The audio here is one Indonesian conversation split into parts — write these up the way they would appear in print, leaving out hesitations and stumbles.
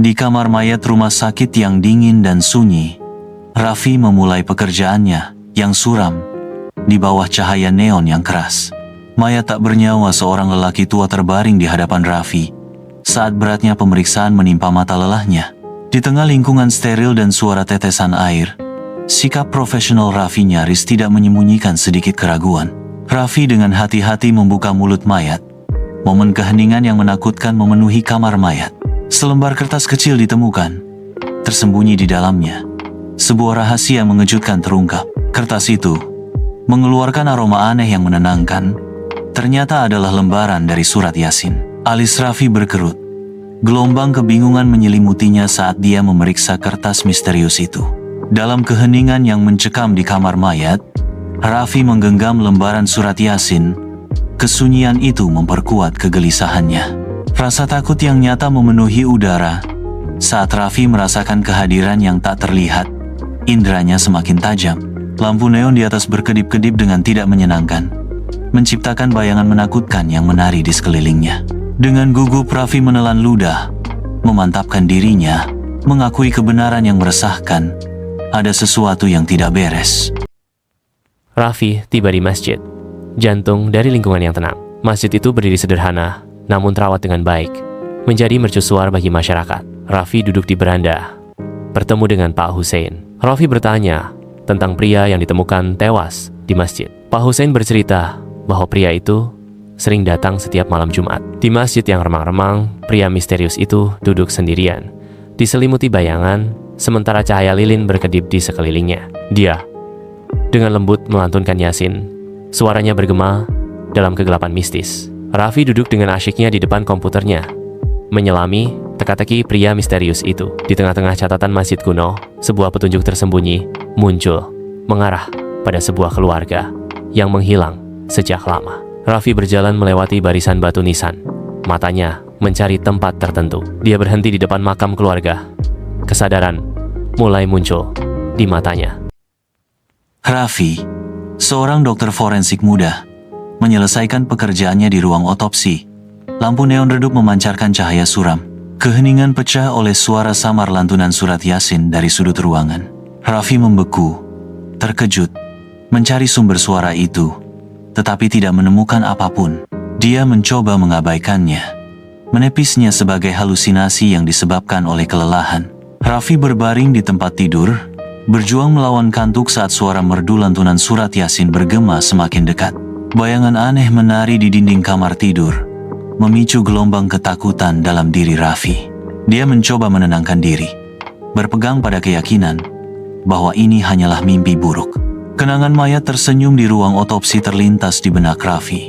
Di kamar mayat rumah sakit yang dingin dan sunyi, Raffi memulai pekerjaannya yang suram di bawah cahaya neon yang keras. Mayat tak bernyawa seorang lelaki tua terbaring di hadapan Raffi saat beratnya pemeriksaan menimpa mata lelahnya. Di tengah lingkungan steril dan suara tetesan air, sikap profesional Raffi nyaris tidak menyembunyikan sedikit keraguan. Raffi dengan hati-hati membuka mulut mayat. Momen keheningan yang menakutkan memenuhi kamar mayat. Selembar kertas kecil ditemukan, tersembunyi di dalamnya. Sebuah rahasia mengejutkan terungkap. Kertas itu mengeluarkan aroma aneh yang menenangkan. Ternyata adalah lembaran dari surat Yasin. Alis Raffi berkerut. Gelombang kebingungan menyelimutinya saat dia memeriksa kertas misterius itu. Dalam keheningan yang mencekam di kamar mayat, Raffi menggenggam lembaran surat Yasin. Kesunyian itu memperkuat kegelisahannya. Rasa takut yang nyata memenuhi udara saat Raffi merasakan kehadiran yang tak terlihat. Indranya semakin tajam. Lampu neon di atas berkedip-kedip dengan tidak menyenangkan, menciptakan bayangan menakutkan yang menari di sekelilingnya. Dengan gugup Raffi menelan ludah, memantapkan dirinya, mengakui kebenaran yang meresahkan. Ada sesuatu yang tidak beres. Raffi tiba di masjid, jantung dari lingkungan yang tenang. Masjid itu berdiri sederhana, namun terawat dengan baik, menjadi mercusuar bagi masyarakat. Raffi duduk di beranda, bertemu dengan Pak Hussein. Raffi bertanya tentang pria yang ditemukan tewas di masjid. Pak Hussein bercerita bahwa pria itu sering datang setiap malam Jumat. Di masjid yang remang-remang, pria misterius itu duduk sendirian, diselimuti bayangan, sementara cahaya lilin berkedip di sekelilingnya. Dia dengan lembut melantunkan Yasin. Suaranya bergema dalam kegelapan mistis. Raffi duduk dengan asyiknya di depan komputernya, menyelami teka-teki pria misterius itu. Di tengah-tengah catatan masjid kuno, sebuah petunjuk tersembunyi muncul, mengarah pada sebuah keluarga yang menghilang sejak lama. Raffi berjalan melewati barisan batu nisan, matanya mencari tempat tertentu. Dia berhenti di depan makam keluarga. Kesadaran mulai muncul di matanya. Raffi, seorang dokter forensik muda, menyelesaikan pekerjaannya di ruang otopsi. Lampu neon redup memancarkan cahaya suram. Keheningan pecah oleh suara samar lantunan surat Yasin dari sudut ruangan. Raffi membeku, terkejut, mencari sumber suara itu, tetapi tidak menemukan apapun. Dia mencoba mengabaikannya, menepisnya sebagai halusinasi yang disebabkan oleh kelelahan. Raffi berbaring di tempat tidur, berjuang melawan kantuk saat suara merdu lantunan surat Yasin bergema semakin dekat. Bayangan aneh menari di dinding kamar tidur, memicu gelombang ketakutan dalam diri Raffi. Dia mencoba menenangkan diri, berpegang pada keyakinan bahwa ini hanyalah mimpi buruk. Kenangan mayat tersenyum di ruang otopsi terlintas di benak Raffi,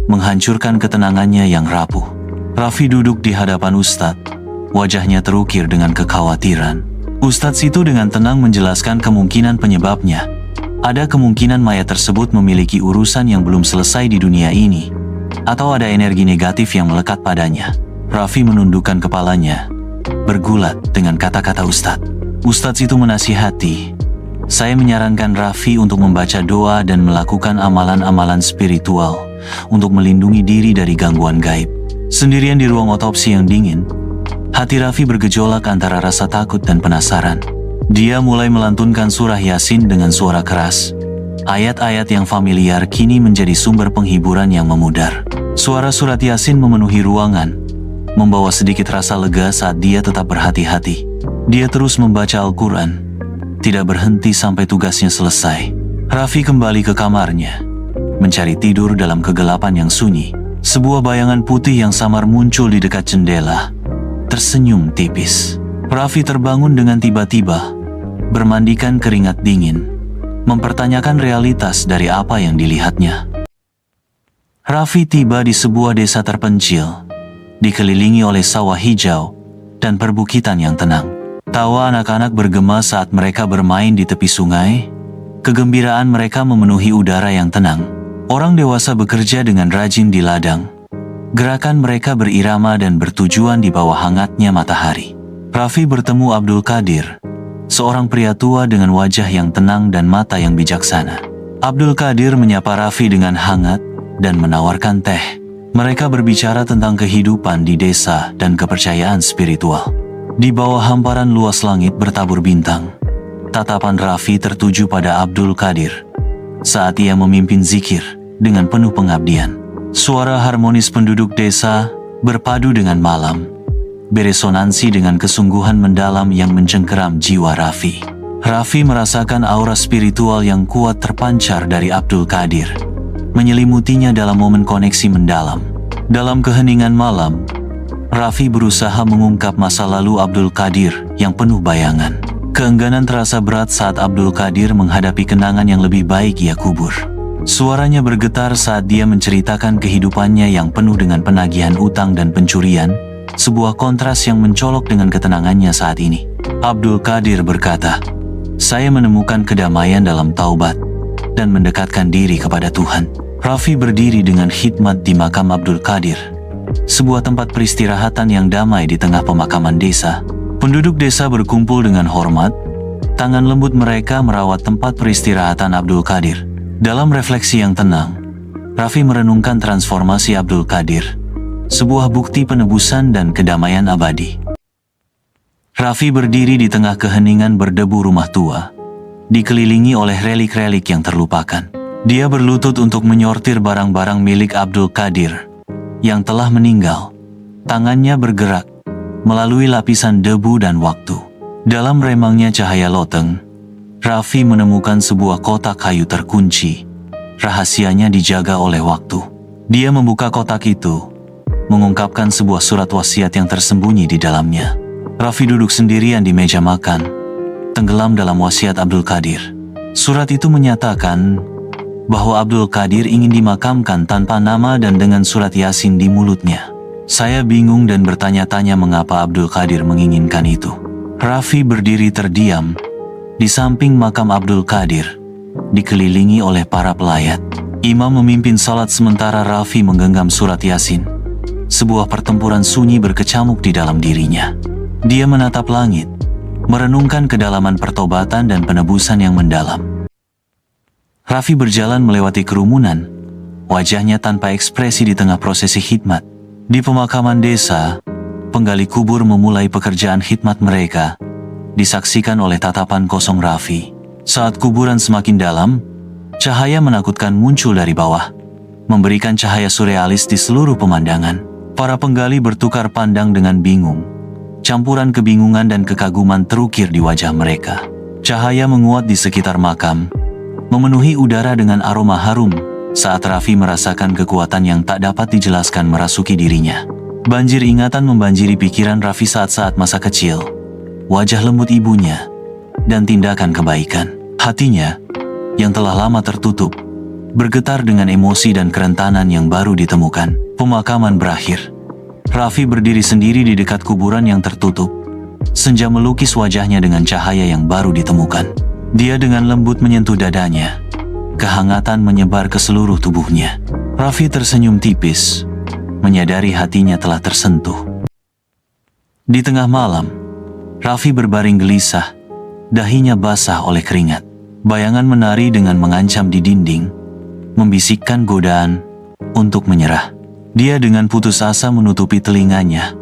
menghancurkan ketenangannya yang rapuh. Raffi duduk di hadapan Ustadz, wajahnya terukir dengan kekhawatiran. Ustadz itu dengan tenang menjelaskan kemungkinan penyebabnya. Ada kemungkinan mayat tersebut memiliki urusan yang belum selesai di dunia ini, atau ada energi negatif yang melekat padanya. Raffi menundukkan kepalanya, bergulat dengan kata-kata Ustadz. Ustadz itu menasihati, "Saya menyarankan Raffi untuk membaca doa dan melakukan amalan-amalan spiritual untuk melindungi diri dari gangguan gaib." Sendirian di ruang otopsi yang dingin, hati Raffi bergejolak antara rasa takut dan penasaran. Dia mulai melantunkan surah Yasin dengan suara keras. Ayat-ayat yang familiar kini menjadi sumber penghiburan yang memudar. Suara surat Yasin memenuhi ruangan, membawa sedikit rasa lega saat dia tetap berhati-hati. Dia terus membaca Al-Quran, tidak berhenti sampai tugasnya selesai. Raffi kembali ke kamarnya, mencari tidur dalam kegelapan yang sunyi. Sebuah bayangan putih yang samar muncul di dekat jendela, tersenyum tipis. Raffi terbangun dengan tiba-tiba, bermandikan keringat dingin, mempertanyakan realitas dari apa yang dilihatnya. Raffi tiba di sebuah desa terpencil, dikelilingi oleh sawah hijau dan perbukitan yang tenang. Tawa anak-anak bergema saat mereka bermain di tepi sungai. Kegembiraan mereka memenuhi udara yang tenang. Orang dewasa bekerja dengan rajin di ladang. Gerakan mereka berirama dan bertujuan di bawah hangatnya matahari. Raffi bertemu Abdul Qadir, seorang pria tua dengan wajah yang tenang dan mata yang bijaksana. Abdul Qadir menyapa Raffi dengan hangat dan menawarkan teh. Mereka berbicara tentang kehidupan di desa dan kepercayaan spiritual. Di bawah hamparan luas langit bertabur bintang, tatapan Raffi tertuju pada Abdul Qadir saat ia memimpin zikir dengan penuh pengabdian. Suara harmonis penduduk desa berpadu dengan malam, beresonansi dengan kesungguhan mendalam yang mencengkeram jiwa Raffi. Raffi merasakan aura spiritual yang kuat terpancar dari Abdul Qadir, menyelimutinya dalam momen koneksi mendalam. Dalam keheningan malam, Raffi berusaha mengungkap masa lalu Abdul Qadir yang penuh bayangan. Keengganan terasa berat saat Abdul Qadir menghadapi kenangan yang lebih baik ia kubur. Suaranya bergetar saat dia menceritakan kehidupannya yang penuh dengan penagihan utang dan pencurian, sebuah kontras yang mencolok dengan ketenangannya saat ini. Abdul Qadir berkata, "Saya menemukan kedamaian dalam taubat dan mendekatkan diri kepada Tuhan." Raffi berdiri dengan khidmat di makam Abdul Qadir, sebuah tempat peristirahatan yang damai di tengah pemakaman desa. Penduduk desa berkumpul dengan hormat, tangan lembut mereka merawat tempat peristirahatan Abdul Qadir. Dalam refleksi yang tenang, Raffi merenungkan transformasi Abdul Qadir, sebuah bukti penebusan dan kedamaian abadi. Raffi berdiri di tengah keheningan berdebu rumah tua, dikelilingi oleh relik-relik yang terlupakan. Dia berlutut untuk menyortir barang-barang milik Abdul Qadir yang telah meninggal. Tangannya bergerak melalui lapisan debu dan waktu. Dalam remangnya cahaya loteng, Raffi menemukan sebuah kotak kayu terkunci. Rahasianya dijaga oleh waktu. Dia membuka kotak itu, mengungkapkan sebuah surat wasiat yang tersembunyi di dalamnya. Raffi duduk sendirian di meja makan, tenggelam dalam wasiat Abdul Qadir. Surat itu menyatakan bahwa Abdul Qadir ingin dimakamkan tanpa nama dan dengan surat Yasin di mulutnya. Saya bingung dan bertanya-tanya mengapa Abdul Qadir menginginkan itu. Raffi berdiri terdiam di samping makam Abdul Qadir, dikelilingi oleh para pelayat. Imam memimpin salat sementara Raffi menggenggam surat Yasin. Sebuah pertempuran sunyi berkecamuk di dalam dirinya. Dia menatap langit, merenungkan kedalaman pertobatan dan penebusan yang mendalam. Raffi berjalan melewati kerumunan, wajahnya tanpa ekspresi di tengah prosesi khidmat. Di pemakaman desa, penggali kubur memulai pekerjaan khidmat mereka, disaksikan oleh tatapan kosong Raffi. Saat kuburan semakin dalam, cahaya menakutkan muncul dari bawah, memberikan cahaya surrealis di seluruh pemandangan. Para penggali bertukar pandang dengan bingung. Campuran kebingungan dan kekaguman terukir di wajah mereka. Cahaya menguat di sekitar makam, memenuhi udara dengan aroma harum saat Raffi merasakan kekuatan yang tak dapat dijelaskan merasuki dirinya. Banjir ingatan membanjiri pikiran Raffi saat-saat masa kecil, wajah lembut ibunya, dan tindakan kebaikan. Hatinya, yang telah lama tertutup, bergetar dengan emosi dan kerentanan yang baru ditemukan. Pemakaman berakhir. Raffi berdiri sendiri di dekat kuburan yang tertutup. Senja melukis wajahnya dengan cahaya yang baru ditemukan. Dia dengan lembut menyentuh dadanya. Kehangatan menyebar ke seluruh tubuhnya. Raffi tersenyum tipis, menyadari hatinya telah tersentuh. Di tengah malam, Raffi berbaring gelisah, dahinya basah oleh keringat. Bayangan menari dengan mengancam di dinding, membisikkan godaan untuk menyerah. Dia dengan putus asa menutupi telinganya,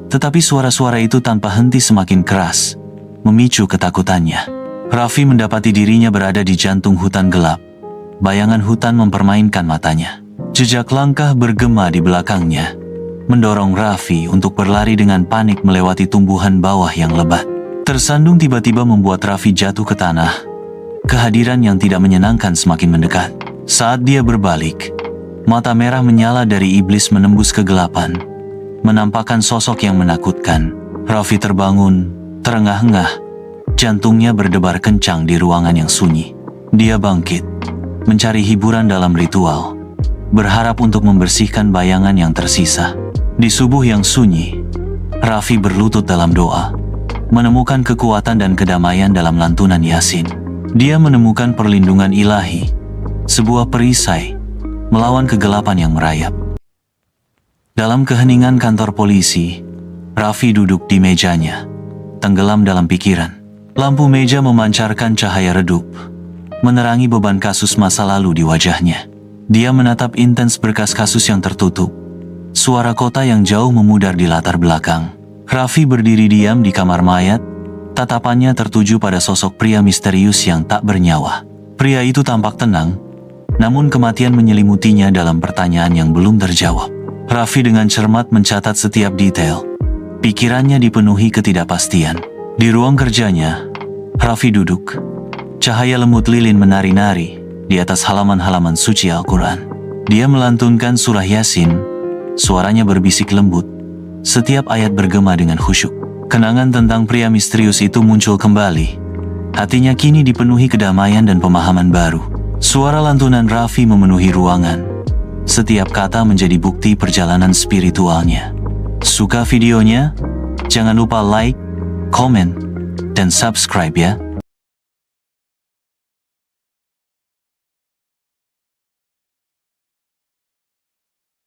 tetapi suara-suara itu tanpa henti semakin keras, memicu ketakutannya. Raffi mendapati dirinya berada di jantung hutan gelap. Bayangan hutan mempermainkan matanya. Jejak langkah bergema di belakangnya, mendorong Raffi untuk berlari dengan panik melewati tumbuhan bawah yang lebat. Tersandung tiba-tiba membuat Raffi jatuh ke tanah. Kehadiran yang tidak menyenangkan semakin mendekat. Saat dia berbalik, mata merah menyala dari iblis menembus kegelapan, menampakkan sosok yang menakutkan. Raffi terbangun, terengah-engah. Jantungnya berdebar kencang di ruangan yang sunyi. Dia bangkit, mencari hiburan dalam ritual, berharap untuk membersihkan bayangan yang tersisa. Di subuh yang sunyi, Raffi berlutut dalam doa, menemukan kekuatan dan kedamaian dalam lantunan Yasin. Dia menemukan perlindungan ilahi, sebuah perisai, melawan kegelapan yang merayap. Dalam keheningan kantor polisi, Raffi duduk di mejanya, tenggelam dalam pikiran. Lampu meja memancarkan cahaya redup, menerangi beban kasus masa lalu di wajahnya. Dia menatap intens berkas kasus yang tertutup. Suara kota yang jauh memudar di latar belakang. Raffi berdiri diam di kamar mayat, tatapannya tertuju pada sosok pria misterius yang tak bernyawa. Pria itu tampak tenang, namun kematian menyelimutinya dalam pertanyaan yang belum terjawab. Raffi dengan cermat mencatat setiap detail. Pikirannya dipenuhi ketidakpastian. Di ruang kerjanya, Raffi duduk. Cahaya lembut lilin menari-nari di atas halaman-halaman suci Al-Quran. Dia melantunkan surah Yasin, suaranya berbisik lembut. Setiap ayat bergema dengan khusyuk. Kenangan tentang pria misterius itu muncul kembali. Hatinya kini dipenuhi kedamaian dan pemahaman baru. Suara lantunan Raffi memenuhi ruangan. Setiap kata menjadi bukti perjalanan spiritualnya. Suka videonya? Jangan lupa like, komen, dan subscribe ya.